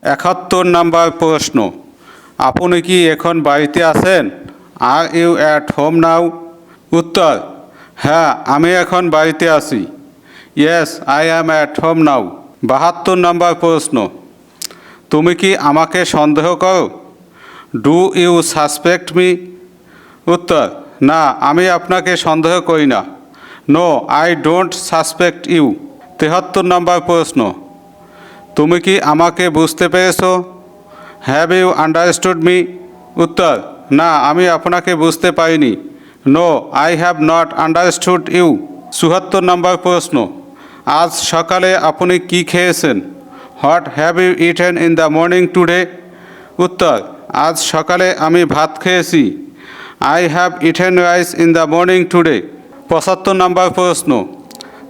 71 number প্রশ্ন, আপনি কি এখন বাড়িতে আছেন? Are you at home now? উত্তর, হ্যাঁ আমি এখন বাড়িতে আছি। Yes I am at home now. 72 number প্রশ্ন, তুমি কি আমাকে সন্দেহ করো? Do you suspect me? উত্তর, না আমি আপনাকে সন্দেহ করি না। No I don't suspect you. 73 number প্রশ্ন, তুমি কি আমাকে বুঝতে পেরেছো? Have you understood me? উত্তর, না আমি আপনাকে বুঝতে পারিনি। No I have not understood you. 74 number প্রশ্ন, আজ সকালে আপনি কি খেয়েছেন? What have you eaten in the morning today? উত্তর, আজ সকালে আমি ভাত খেয়েছি। I have eaten rice in the morning today. 75 number প্রশ্ন,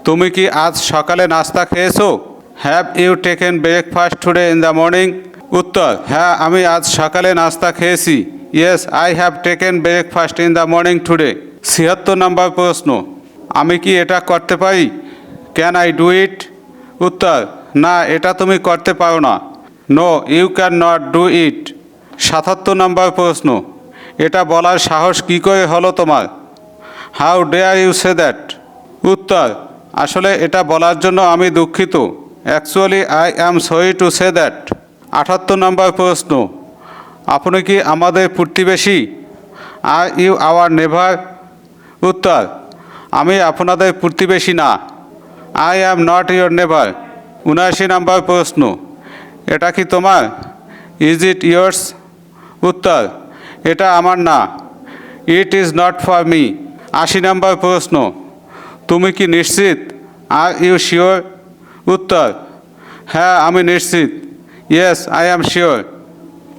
তুমি কি আজ সকালে নাস্তা খেয়েছো? Have you taken breakfast today in the morning? উত্তর, হ্যাঁ আমি আজ সকালে নাস্তা খেয়েছি। Yes I have taken breakfast in the morning today. 76 number প্রশ্ন, আমি কি এটা করতে পারি? Can I do it? উত্তর, না এটা তুমি করতে পারো না। No you can not do it. 77 number প্রশ্ন, এটা বলার সাহস কী করে হলো তোমার? How dare you say that? উত্তর, আসলে এটা বলার জন্য আমি দুঃখিত। Actually I am sorry to say that. 78 number প্রশ্ন, আপনি কি আমাদের প্রতিবেশী? Are you our neighbour? উত্তর, আমি আপনাদের প্রতিবেশী না। I am not your neighbour. 79 number প্রশ্ন, এটা কি তোমার? Is it yours? উত্তর, এটা আমার না। It is not for me. 80 number প্রশ্ন, তুমি কি নিশ্চিত? Are you sure? উত্তর, হ্যাঁ আমি নিশ্চিত। Yes I am sure.